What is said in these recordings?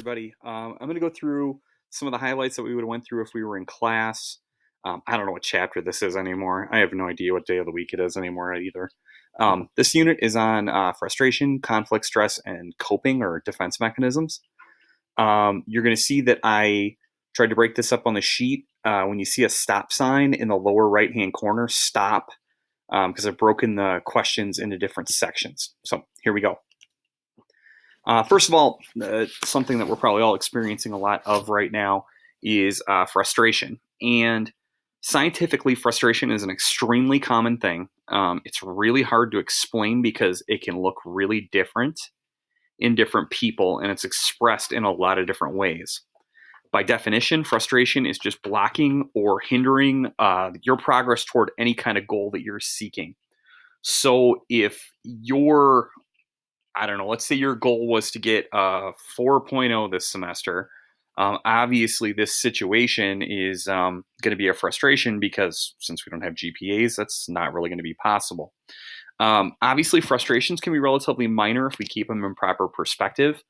everybody. I'm going to go through some of the highlights that we would have went through if we were in class. I don't know what chapter this is anymore. I have no idea what day of the week it is anymore either. This unit is on frustration, conflict, stress, and coping or defense mechanisms. You're going to see that I tried to break this up on the sheet. When you see a stop sign in the lower right-hand corner, stop, because I've broken the questions into different sections. So here we go. First of all, something that we're probably all experiencing a lot of right now is frustration. And scientifically, frustration is an extremely common thing. It's really hard to explain because it can look really different in different people, and it's expressed in a lot of different ways. By definition, frustration is just blocking or hindering your progress toward any kind of goal that you're seeking. So if you're let's say your goal was to get a 4.0 this semester. Obviously, this situation is going to be a frustration because since we don't have GPAs, that's not really going to be possible. Obviously, frustrations can be relatively minor if we keep them in proper perspective.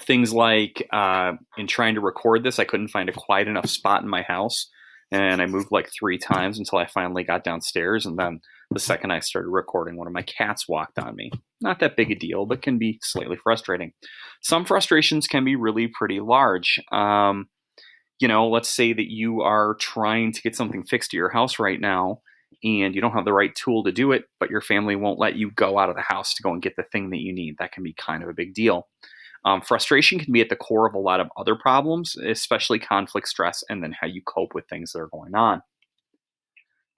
Things like in trying to record this, I couldn't find a quiet enough spot in my house. And I moved like 3 times until I finally got downstairs. And then the second I started recording, one of my cats walked on me. Not that big a deal, but can be slightly frustrating. Some frustrations can be really pretty large. Let's say that you are trying to get something fixed to your house right now, and you don't have the right tool to do it, but your family won't let you go out of the house to go and get the thing that you need. That can be kind of a big deal. Frustration can be at the core of a lot of other problems, especially conflict, stress, and then how you cope with things that are going on.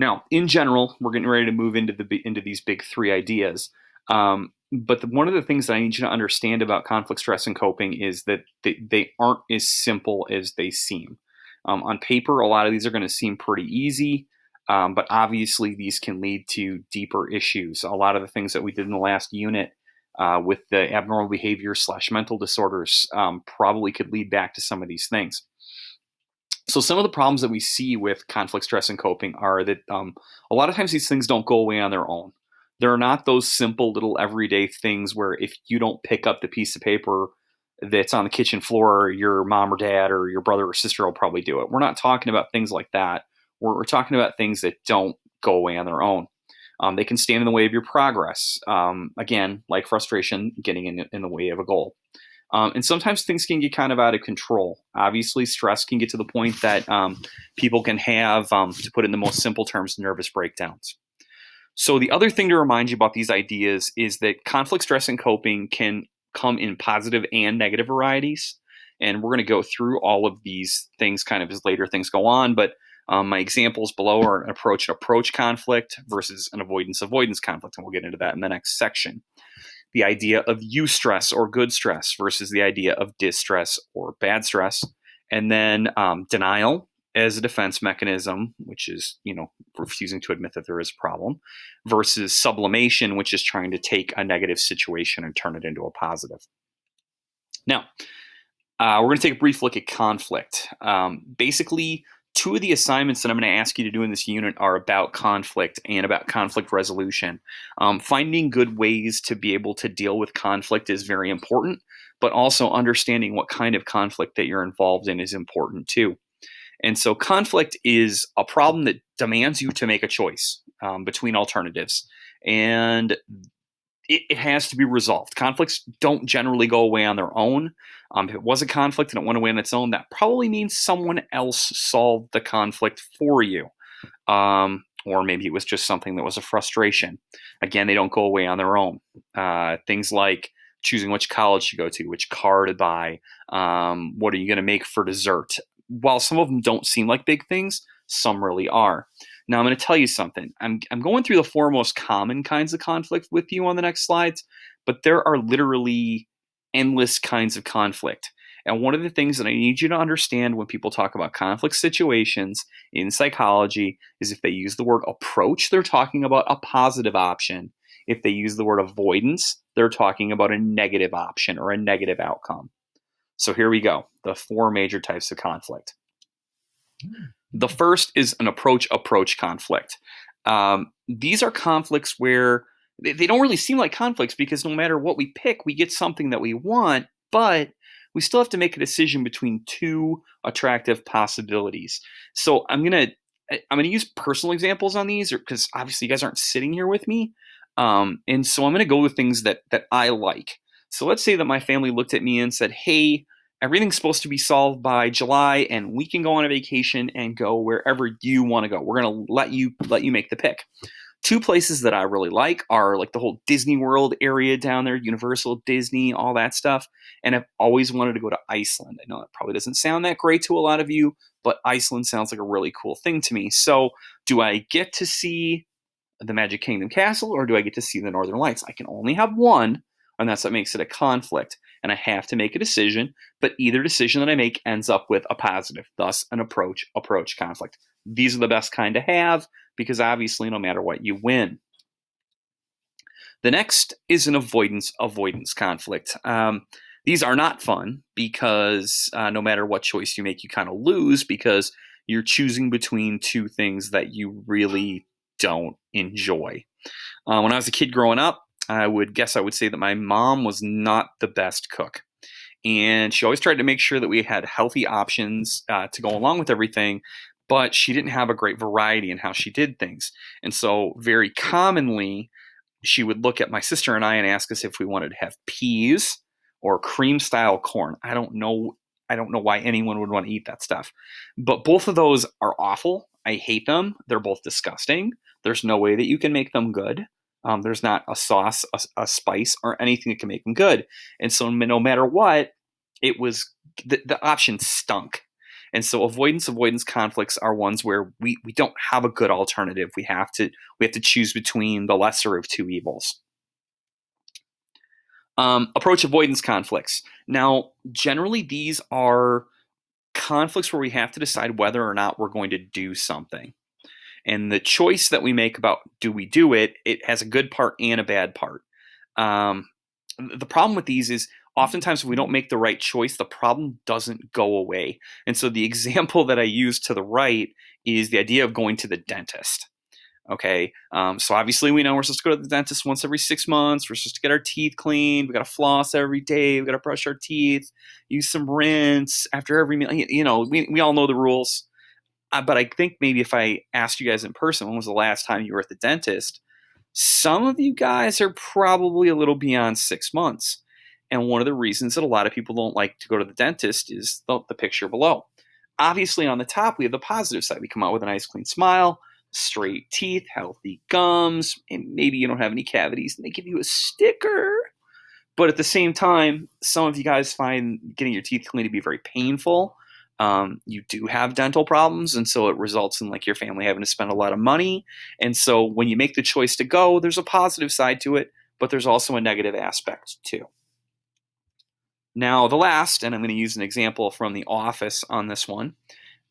Now, in general, we're getting ready to move into these big 3 ideas. But one of the things that I need you to understand about conflict, stress, and coping is that they aren't as simple as they seem. On paper, a lot of these are going to seem pretty easy, but obviously these can lead to deeper issues. A lot of the things that we did in the last unit with the abnormal behavior / mental disorders probably could lead back to some of these things. So some of the problems that we see with conflict, stress, and coping are that a lot of times these things don't go away on their own. They're not those simple little everyday things where if you don't pick up the piece of paper that's on the kitchen floor, your mom or dad or your brother or sister will probably do it. We're not talking about things like that. We're talking about things that don't go away on their own. They can stand in the way of your progress. Again, like frustration, getting in the way of a goal. And sometimes things can get kind of out of control. Obviously, stress can get to the point that people can have, to put it in the most simple terms, nervous breakdowns. So the other thing to remind you about these ideas is that conflict, stress, and coping can come in positive and negative varieties. And we're going to go through all of these things kind of as later things go on. But my examples below are an approach conflict versus an avoidance conflict. And we'll get into that in the next section. The idea of eustress or good stress versus the idea of distress or bad stress. And then denial as a defense mechanism, which is, refusing to admit that there is a problem, versus sublimation, which is trying to take a negative situation and turn it into a positive. Now, we're going to take a brief look at conflict. Basically, 2 of the assignments that I'm going to ask you to do in this unit are about conflict and about conflict resolution. Finding good ways to be able to deal with conflict is very important, but also understanding what kind of conflict that you're involved in is important too. And so conflict is a problem that demands you to make a choice between alternatives, and it has to be resolved. Conflicts don't generally go away on their own. If it was a conflict and it went away on its own, that probably means someone else solved the conflict for you. Or maybe it was just something that was a frustration. Again, they don't go away on their own. Things like choosing which college to go to, which car to buy, what are you going to make for dessert? While some of them don't seem like big things, some really are. Now, I'm going to tell you something. I'm going through the 4 most common kinds of conflict with you on the next slides, but there are literally endless kinds of conflict. And one of the things that I need you to understand when people talk about conflict situations in psychology is if they use the word approach, they're talking about a positive option. If they use the word avoidance, they're talking about a negative option or a negative outcome. So here we go, the 4 major types of conflict. The first is an approach conflict. These are conflicts where they don't really seem like conflicts because no matter what we pick, we get something that we want, but we still have to make a decision between two attractive possibilities. So I'm gonna use personal examples on these, because obviously you guys aren't sitting here with me, and so I'm gonna go with things that I like. So let's say that my family looked at me and said, "Hey, everything's supposed to be solved by July, and we can go on a vacation and go wherever you want to go. We're gonna let you make the pick." Two places that I really like are like the whole Disney World area down there, Universal, Disney, all that stuff. And I've always wanted to go to Iceland. I know that probably doesn't sound that great to a lot of you, but Iceland sounds like a really cool thing to me. So, do I get to see the Magic Kingdom Castle, or do I get to see the Northern Lights? I can only have one, and that's what makes it a conflict. And I have to make a decision, but either decision that I make ends up with a positive, thus an approach conflict. These are the best kind to have, because obviously no matter what, you win. The next is an avoidance conflict. These are not fun, because no matter what choice you make, you kind of lose, because you're choosing between two things that you really don't enjoy. When I was a kid growing up, I would say that my mom was not the best cook. And she always tried to make sure that we had healthy options to go along with everything, but she didn't have a great variety in how she did things. And so, very commonly, she would look at my sister and I and ask us if we wanted to have peas or cream style corn. I don't know why anyone would want to eat that stuff. But both of those are awful. I hate them. They're both disgusting. There's no way that you can make them good. There's not a sauce, a spice, or anything that can make them good. And so, no matter what, it was the option stunk. And so, avoidance conflicts are ones where we don't have a good alternative. We have to choose between the lesser of two evils. Approach avoidance conflicts. Now, generally, these are conflicts where we have to decide whether or not we're going to do something. And the choice that we make about do we do it, it has a good part and a bad part. The problem with these is oftentimes if we don't make the right choice, the problem doesn't go away. And so the example that I use to the right is the idea of going to the dentist. Okay, so obviously we know we're supposed to go to the dentist once every 6 months. We're supposed to get our teeth cleaned. We got to floss every day. We got to brush our teeth, use some rinse after every meal. We all know the rules. But I think maybe if I asked you guys in person, when was the last time you were at the dentist? Some of you guys are probably a little beyond 6 months. And one of the reasons that a lot of people don't like to go to the dentist is the picture below. Obviously, on the top, we have the positive side. We come out with a nice, clean smile, straight teeth, healthy gums, and maybe you don't have any cavities, and they give you a sticker. But at the same time, some of you guys find getting your teeth cleaned to be very painful. You do have dental problems, and so it results in like your family having to spend a lot of money. And so when you make the choice to go, there's a positive side to it, but there's also a negative aspect too. Now, the last, and I'm going to use an example from The Office on this one,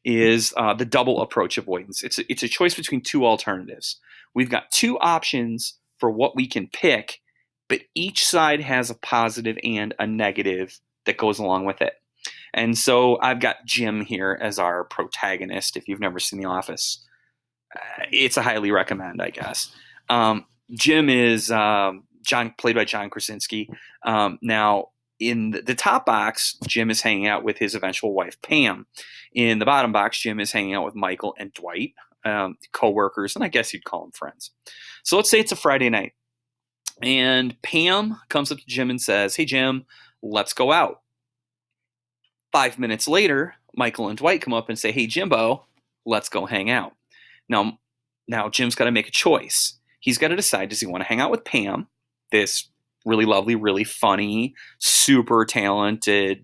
is the double approach avoidance. It's a choice between two alternatives. We've got two options for what we can pick, but each side has a positive and a negative that goes along with it. And so I've got Jim here as our protagonist. If you've never seen The Office, it's a highly recommend, I guess. Jim is played by John Krasinski. Now, in the top box, Jim is hanging out with his eventual wife, Pam. In the bottom box, Jim is hanging out with Michael and Dwight, co-workers, and I guess you'd call them friends. So let's say it's a Friday night, and Pam comes up to Jim and says, "Hey, Jim, let's go out." 5 minutes later, Michael and Dwight come up and say, "Hey, Jimbo, let's go hang out." Now Jim's got to make a choice. He's got to decide, does he want to hang out with Pam, this really lovely, really funny, super talented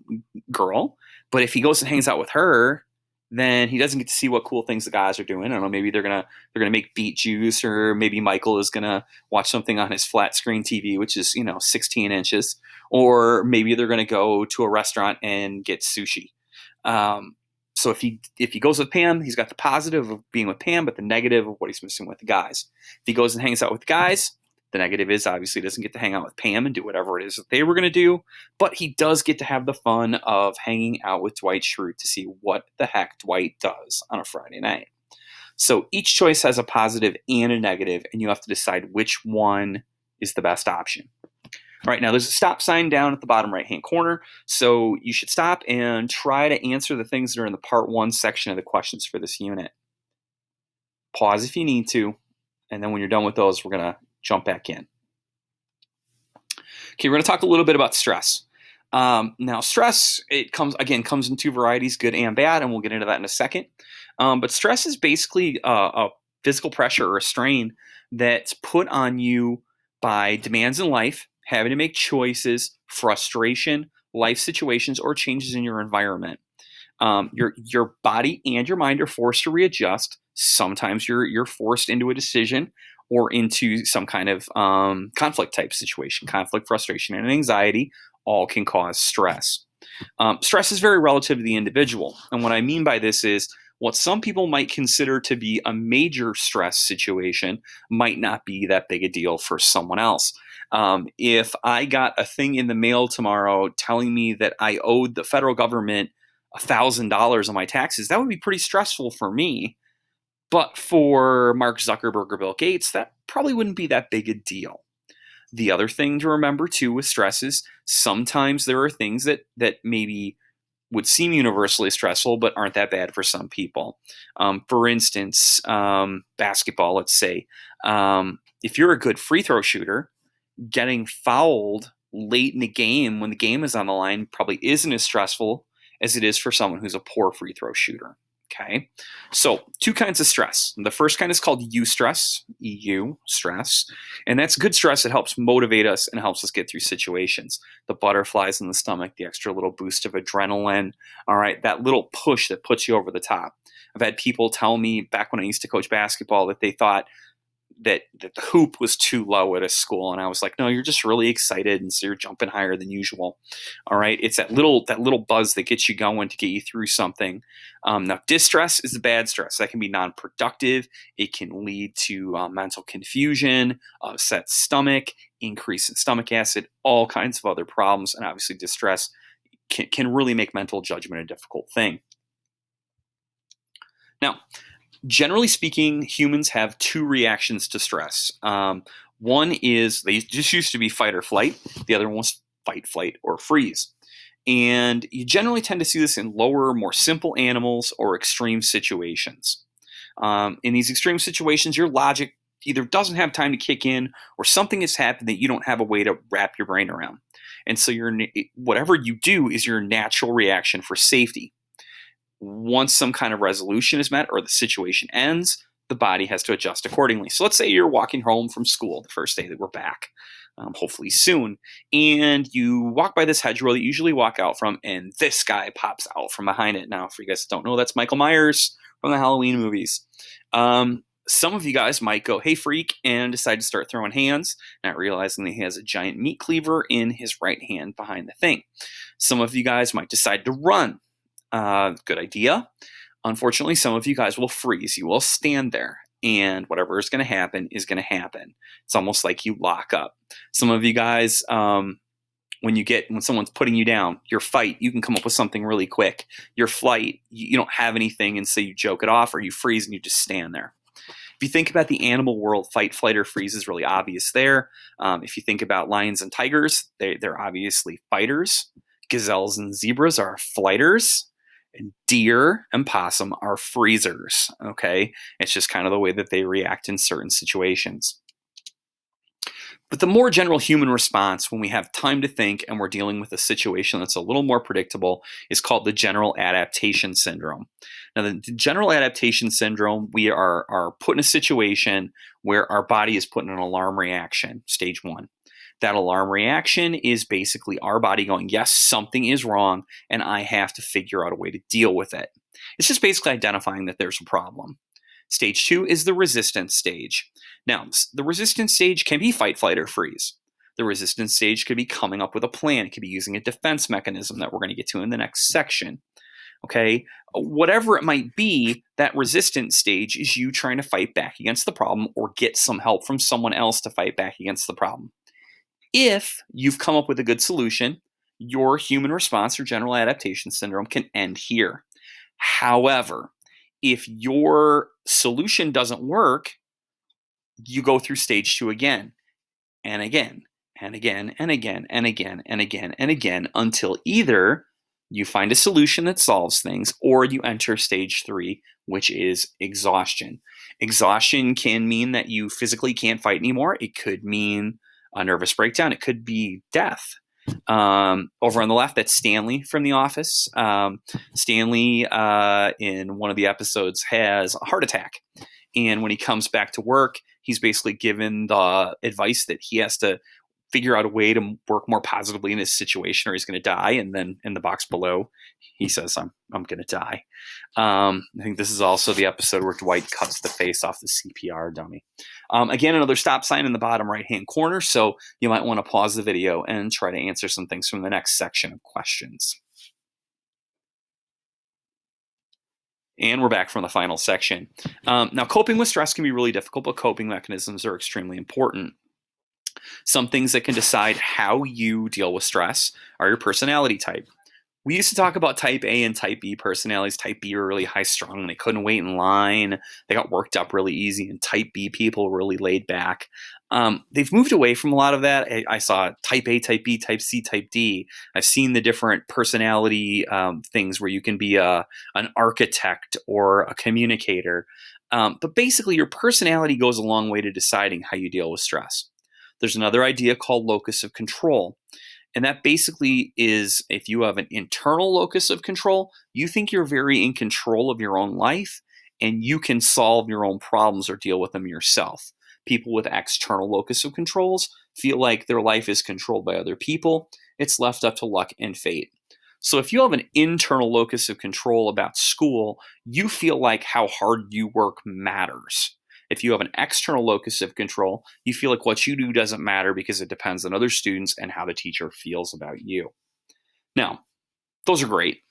girl? But if he goes and hangs out with her, then he doesn't get to see what cool things the guys are doing. I don't know, maybe they're gonna make beet juice, or maybe Michael is gonna watch something on his flat screen TV, which is 16 inches, or maybe they're gonna go to a restaurant and get sushi. So if he goes with Pam, he's got the positive of being with Pam, but the negative of what he's missing with the guys. If he goes and hangs out with guys, the negative is obviously he doesn't get to hang out with Pam and do whatever it is that they were going to do, but he does get to have the fun of hanging out with Dwight Schrute to see what the heck Dwight does on a Friday night. So each choice has a positive and a negative, and you have to decide which one is the best option. All right, now there's a stop sign down at the bottom right-hand corner, so you should stop and try to answer the things that are in the part 1 section of the questions for this unit. Pause if you need to, and then when you're done with those, we're going to jump back in. Okay, we're going to talk a little bit about stress. Now, stress, it comes in two varieties, good and bad, and we'll get into that in a second. But stress is basically a physical pressure or a strain that's put on you by demands in life, having to make choices, frustration, life situations, or changes in your environment. Your body and your mind are forced to readjust. Sometimes you're forced into a decision or into some kind of conflict type situation. Conflict, frustration, and anxiety all can cause stress. Stress is very relative to the individual. And what I mean by this is what some people might consider to be a major stress situation might not be that big a deal for someone else. If I got a thing in the mail tomorrow telling me that I owed the federal government $1,000 on my taxes, that would be pretty stressful for me. But for Mark Zuckerberg or Bill Gates, that probably wouldn't be that big a deal. The other thing to remember too with stress is sometimes there are things that maybe would seem universally stressful but aren't that bad for some people. For instance, basketball, let's say. If you're a good free throw shooter, getting fouled late in the game when the game is on the line probably isn't as stressful as it is for someone who's a poor free throw shooter. Okay, so two kinds of stress. The first kind is called eustress, EU stress, and that's good stress. It helps motivate us and helps us get through situations. The butterflies in the stomach, the extra little boost of adrenaline, all right, that little push that puts you over the top. I've had people tell me back when I used to coach basketball that they thought that the hoop was too low at a school, and I was like, no, you're just really excited, and so you're jumping higher than usual. All right, it's that little buzz that gets you going to get you through something. Now, distress is the bad stress. That can be non-productive. It can lead to mental confusion, upset stomach, increase in stomach acid, all kinds of other problems, and obviously distress can really make mental judgment a difficult thing. Now, generally speaking, humans have two reactions to stress. One is they just used to be fight or flight. The other one was fight, flight, or freeze. And you generally tend to see this in lower, more simple animals or extreme situations. In these extreme situations, your logic either doesn't have time to kick in or something has happened that you don't have a way to wrap your brain around. And so whatever you do is your natural reaction for safety. Once some kind of resolution is met or the situation ends, the body has to adjust accordingly. So let's say you're walking home from school the first day that we're back, hopefully soon, and you walk by this hedgerow that you usually walk out from, and this guy pops out from behind it. Now, for you guys that don't know, that's Michael Myers from the Halloween movies. Some of you guys might go, hey, freak, and decide to start throwing hands, not realizing that he has a giant meat cleaver in his right hand behind the thing. Some of you guys might decide to run. Good idea. Unfortunately, some of you guys will freeze. You will stand there, and whatever is going to happen is going to happen. It's almost like you lock up. Some of you guys, when someone's putting you down, your fight, you can come up with something really quick. Your flight, you don't have anything, and so you joke it off, or you freeze and you just stand there. If you think about the animal world, fight, flight, or freeze is really obvious there. If you think about lions and tigers, they're obviously fighters. Gazelles and zebras are flighters. And deer and possum are freezers, okay? It's just kind of the way that they react in certain situations. But the more general human response when we have time to think and we're dealing with a situation that's a little more predictable is called the general adaptation syndrome. Now, the general adaptation syndrome, we are put in a situation where our body is put in an alarm reaction, stage 1. That alarm reaction is basically our body going, yes, something is wrong, and I have to figure out a way to deal with it. It's just basically identifying that there's a problem. Stage 2 is the resistance stage. Now, the resistance stage can be fight, flight, or freeze. The resistance stage could be coming up with a plan. It could be using a defense mechanism that we're going to get to in the next section. Okay, whatever it might be, that resistance stage is you trying to fight back against the problem or get some help from someone else to fight back against the problem. If you've come up with a good solution, your human response or general adaptation syndrome can end here. However, if your solution doesn't work, you go through stage 2 again and again and again and again and again and again and again until either you find a solution that solves things or you enter stage 3, which is exhaustion. Exhaustion can mean that you physically can't fight anymore. It could mean a nervous breakdown. It could be death. Over on the left, that's Stanley from The Office. Stanley, in one of the episodes, has a heart attack. And when he comes back to work, he's basically given the advice that he has to figure out a way to work more positively in this situation or he's going to die. And then in the box below, he says, I'm going to die. I think this is also the episode where Dwight cuts the face off the CPR dummy. Again, another stop sign in the bottom right-hand corner. So you might want to pause the video and try to answer some things from the next section of questions. And we're back from the final section. Now, coping with stress can be really difficult, but coping mechanisms are extremely important. Some things that can decide how you deal with stress are your personality type. We used to talk about type A and type B personalities. Type B were really high strung. They couldn't wait in line. They got worked up really easy. And type B people were really laid back. They've moved away from a lot of that. I saw type A, type B, type C, type D. I've seen the different personality things where you can be an architect or a communicator. But basically, your personality goes a long way to deciding how you deal with stress. There's another idea called locus of control. And that basically is if you have an internal locus of control, you think you're very in control of your own life and you can solve your own problems or deal with them yourself. People with external locus of controls feel like their life is controlled by other people. It's left up to luck and fate. So if you have an internal locus of control about school, you feel like how hard you work matters. If you have an external locus of control, you feel like what you do doesn't matter because it depends on other students and how the teacher feels about you. Now, those are great.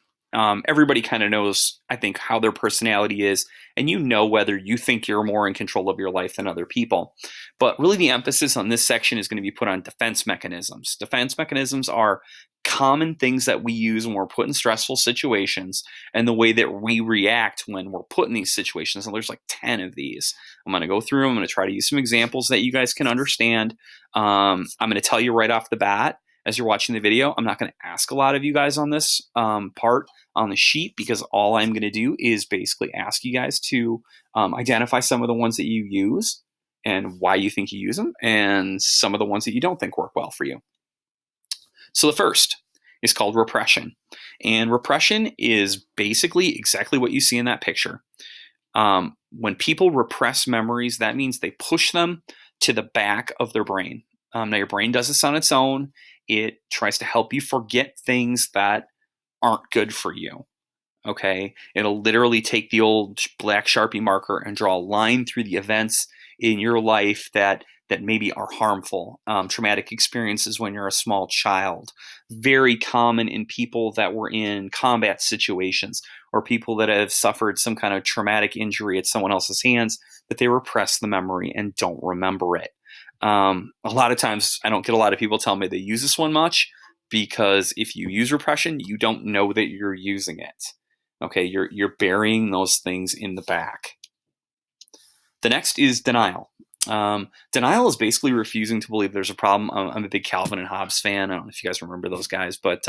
Everybody kind of knows, I think, how their personality is, and you know whether you think you're more in control of your life than other people. But really the emphasis on this section is going to be put on defense mechanisms. Defense mechanisms are common things that we use when we're put in stressful situations and the way that we react when we're put in these situations. And there's like 10 of these. I'm going to go through them. I'm going to try to use some examples that you guys can understand. I'm going to tell you right off the bat, as you're watching the video, I'm not going to ask a lot of you guys on this part on the sheet because all I'm going to do is basically ask you guys to identify some of the ones that you use and why you think you use them and some of the ones that you don't think work well for you. So the first is called repression. And repression is basically exactly what you see in that picture. When people repress memories, that means they push them to the back of their brain. Now, your brain does this on its own. It tries to help you forget things that aren't good for you. Okay? It'll literally take the old black Sharpie marker and draw a line through the events in your life that maybe are harmful. Traumatic experiences when you're a small child. Very common in people that were in combat situations or people that have suffered some kind of traumatic injury at someone else's hands, that they repress the memory and don't remember it. A lot of times I don't get a lot of people tell me they use this one much because if you use repression, you don't know that you're using it. Okay, you're burying those things in the back. The next is denial. Denial is basically refusing to believe there's a problem. I'm a big Calvin and Hobbes fan. I don't know if you guys remember those guys, but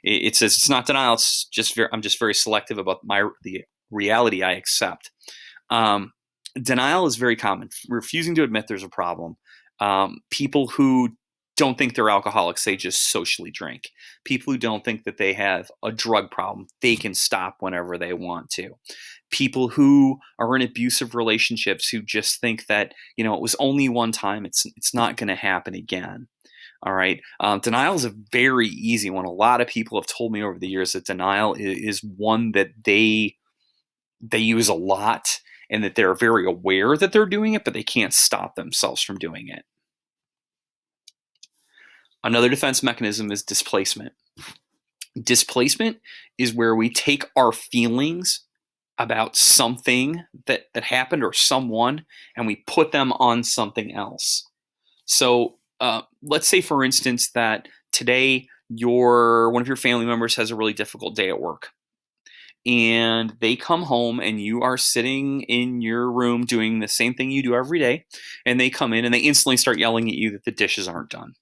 it says it's not denial. It's just I'm just very selective about the reality I accept. Denial is very common. Refusing to admit there's a problem. People who don't think they're alcoholics, they just socially drink. People who don't think that they have a drug problem, they can stop whenever they want to. People who are in abusive relationships who just think that, it was only one time, it's not going to happen again. All right. Denial is a very easy one. A lot of people have told me over the years that denial is one that they use a lot and that they're very aware that they're doing it, but they can't stop themselves from doing it. Another defense mechanism is displacement. Displacement is where we take our feelings about something that happened or someone and we put them on something else. So let's say, for instance, that today one of your family members has a really difficult day at work. And they come home and you are sitting in your room doing the same thing you do every day. And they come in and they instantly start yelling at you that the dishes aren't done.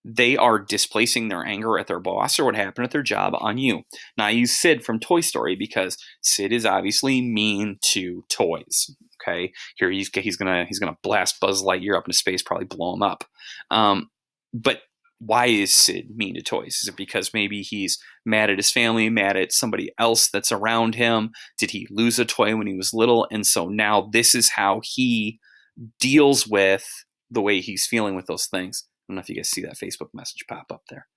they are displacing their anger at their boss or what happened at their job on you. Now, I use Sid from Toy Story because Sid is obviously mean to toys. Okay, here he's gonna blast Buzz Lightyear up into space, probably blow him up. But why is Sid mean to toys? Is it because maybe he's mad at his family, mad at somebody else that's around him? Did he lose a toy when he was little? And so now this is how he deals with the way he's feeling with those things. I don't know if you guys see that Facebook message pop up there.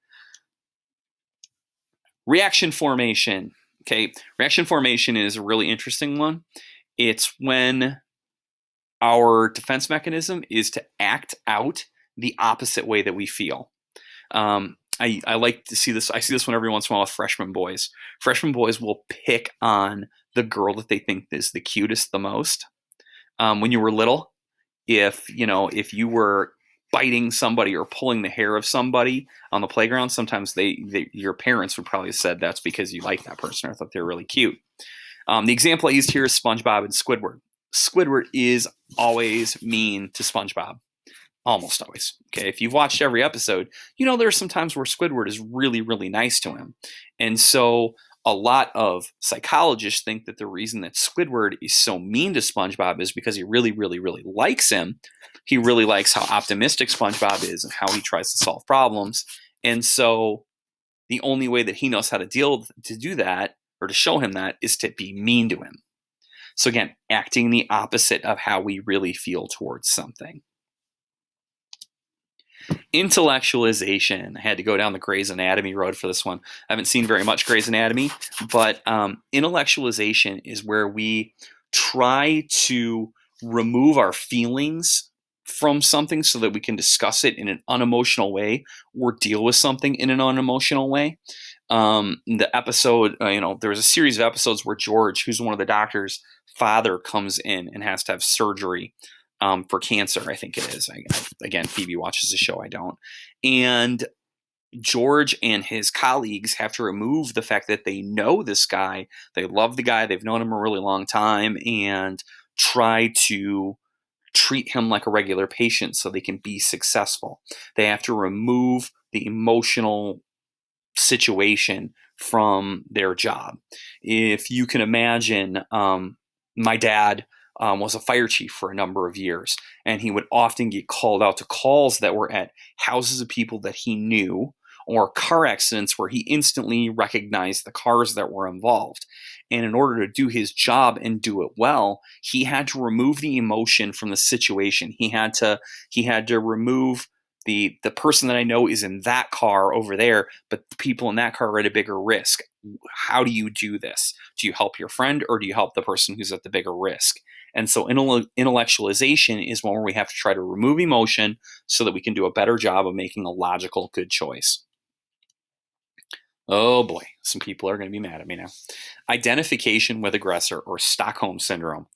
Reaction formation. Okay, reaction formation is a really interesting one. It's when our defense mechanism is to act out the opposite way that we feel. I like to see this. I see this one every once in a while with freshman boys. Freshman boys will pick on the girl that they think is the cutest the most. When you were little, if you were biting somebody or pulling the hair of somebody on the playground, sometimes your parents would probably have said that's because you like that person or thought they were really cute. The example I used here is SpongeBob and Squidward. Squidward is always mean to SpongeBob. Almost always. Okay, if you've watched every episode, there are some times where Squidward is really, really nice to him. And so a lot of psychologists think that the reason that Squidward is so mean to SpongeBob is because he really, really, really likes him. He really likes how optimistic SpongeBob is and how he tries to solve problems. And so the only way that he knows how to do that or to show him that is to be mean to him. So again, acting the opposite of how we really feel towards something. Intellectualization. I had to go down the Grey's Anatomy road for this one. I haven't seen very much Grey's Anatomy, but intellectualization is where we try to remove our feelings from something so that we can discuss it in an unemotional way or deal with something in an unemotional way. The episode, there was a series of episodes where George, who's one of the doctors' father, comes in and has to have surgery for cancer, I think it is. Again, Phoebe watches the show, I don't. And George and his colleagues have to remove the fact that they know this guy, they love the guy, they've known him a really long time, and try to treat him like a regular patient so they can be successful. They have to remove the emotional situation from their job. If you can imagine, my dad was a fire chief for a number of years, and he would often get called out to calls that were at houses of people that he knew or car accidents where he instantly recognized the cars that were involved. And in order to do his job and do it well, he had to remove the emotion from the situation. He had to remove the person that I know is in that car over there, but the people in that car are at a bigger risk. How do you do this? Do you help your friend or do you help the person who's at the bigger risk? And so intellectualization is one where we have to try to remove emotion so that we can do a better job of making a logical, good choice. Oh boy, some people are going to be mad at me now. Identification with aggressor, or Stockholm Syndrome.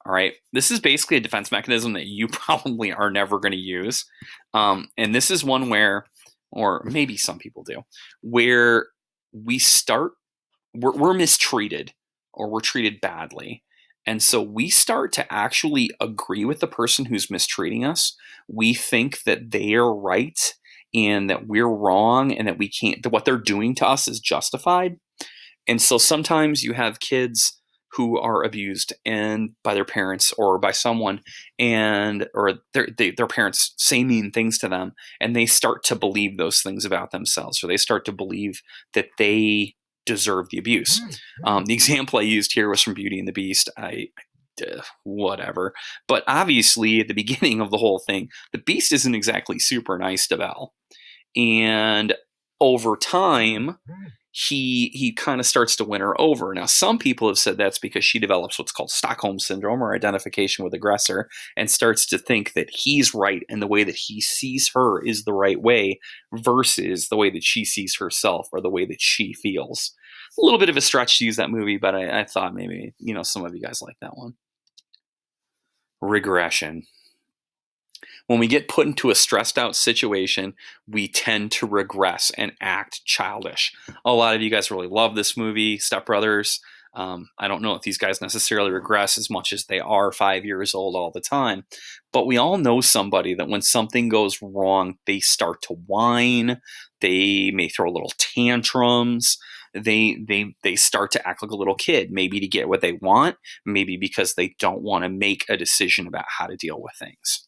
All right, this is basically a defense mechanism that you probably are never going to use. And this is one where, or maybe some people do, where we're mistreated or we're treated badly. And so we start to actually agree with the person who's mistreating us. We think that they are right and that we're wrong and that that what they're doing to us is justified. And so sometimes you have kids who are abused and by their parents or by someone, or their parents say mean things to them, and they start to believe those things about themselves, or they start to believe that they deserve the abuse. The example I used here was from Beauty and the Beast. Whatever. But obviously, at the beginning of the whole thing, the Beast isn't exactly super nice to Belle. And over time, he kind of starts to win her over. Now, some people have said that's because she develops what's called Stockholm Syndrome, or identification with aggressor, and starts to think that he's right and the way that he sees her is the right way versus the way that she sees herself or the way that she feels. A little bit of a stretch to use that movie, but I thought maybe some of you guys like that one. Regression. When we get put into a stressed out situation, we tend to regress and act childish. A lot of you guys really love this movie, Step Brothers. I don't know if these guys necessarily regress as much as they are 5 years old all the time, but we all know somebody that when something goes wrong, they start to whine, they may throw little tantrums, they start to act like a little kid, maybe to get what they want, maybe because they don't want to make a decision about how to deal with things.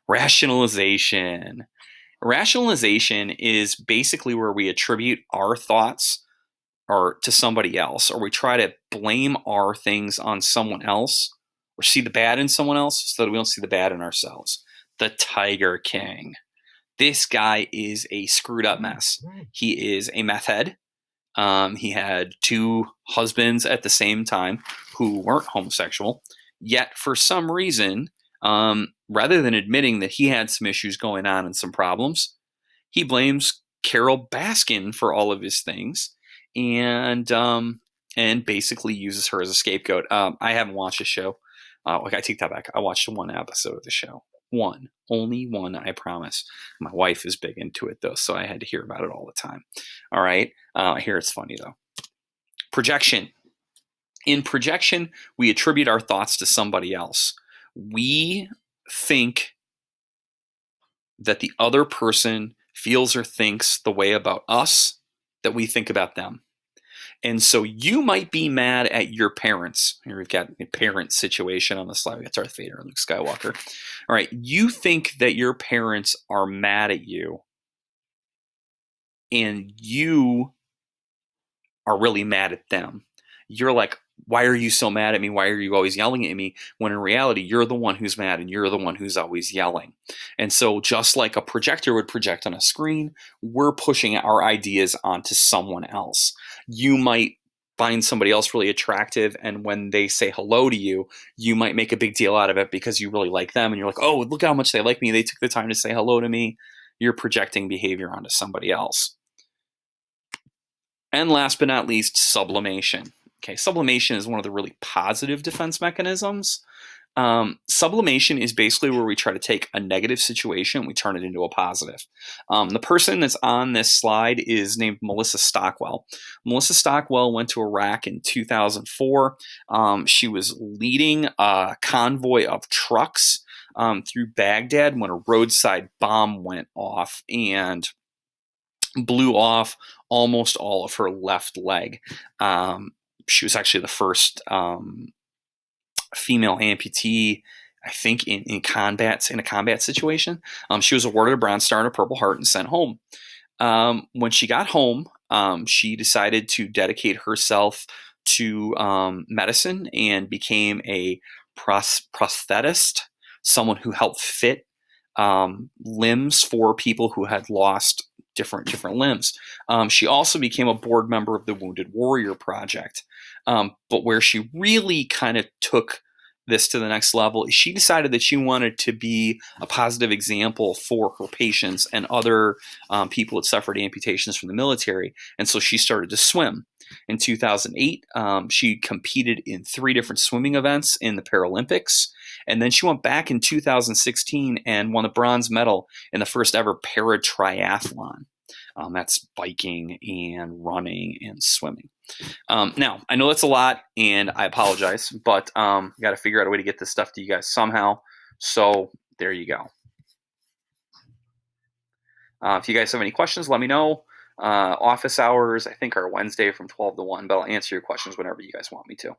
Rationalization. Rationalization is basically where we attribute our thoughts or to somebody else, or we try to blame our things on someone else, or see the bad in someone else so that we don't see the bad in ourselves. The Tiger King. This guy is a screwed up mess. He is a meth head. He had 2 husbands at the same time who weren't homosexual. Yet, for some reason, rather than admitting that he had some issues going on and some problems, he blames Carol Baskin for all of his things, and basically uses her as a scapegoat. I haven't watched the show. I take that back. I watched 1 episode of the show. Only one, I promise. My wife is big into it though, so I had to hear about it all the time. All right. I hear it's funny though. Projection. In projection, we attribute our thoughts to somebody else. We think that the other person feels or thinks the way about us that we think about them. And so you might be mad at your parents. Here we've got a parent situation on the slide. We got Darth Vader and Luke Skywalker. All right, you think that your parents are mad at you, and you are really mad at them. You're like, why are you so mad at me? Why are you always yelling at me? When in reality, you're the one who's mad and you're the one who's always yelling. And so just like a projector would project on a screen, we're pushing our ideas onto someone else. You might find somebody else really attractive, and when they say hello to you, you might make a big deal out of it because you really like them, and you're like, oh, look how much they like me. They took the time to say hello to me. You're projecting behavior onto somebody else. And last but not least, sublimation. Okay, sublimation is one of the really positive defense mechanisms. Sublimation is basically where we try to take a negative situation and we turn it into a positive. The person that's on this slide is named Melissa Stockwell. Melissa Stockwell went to Iraq in 2004. She was leading a convoy of trucks through Baghdad when a roadside bomb went off and blew off almost all of her left leg. She was actually the first female amputee, I think, in a combat situation. She was awarded a Bronze Star and a Purple Heart and sent home. When she got home, she decided to dedicate herself to medicine and became a prosthetist, someone who helped fit limbs for people who had lost different limbs. She also became a board member of the Wounded Warrior Project. But where she really kind of took this to the next level, she decided that she wanted to be a positive example for her patients and other people that suffered amputations from the military. And so she started to swim. In 2008, she competed in 3 different swimming events in the Paralympics. And then she went back in 2016 and won a bronze medal in the first ever para-triathlon. That's biking and running and swimming. Now, I know that's a lot, and I apologize, but got to figure out a way to get this stuff to you guys somehow. So there you go. If you guys have any questions, let me know. Office hours, I think, are Wednesday from 12 to 1, but I'll answer your questions whenever you guys want me to.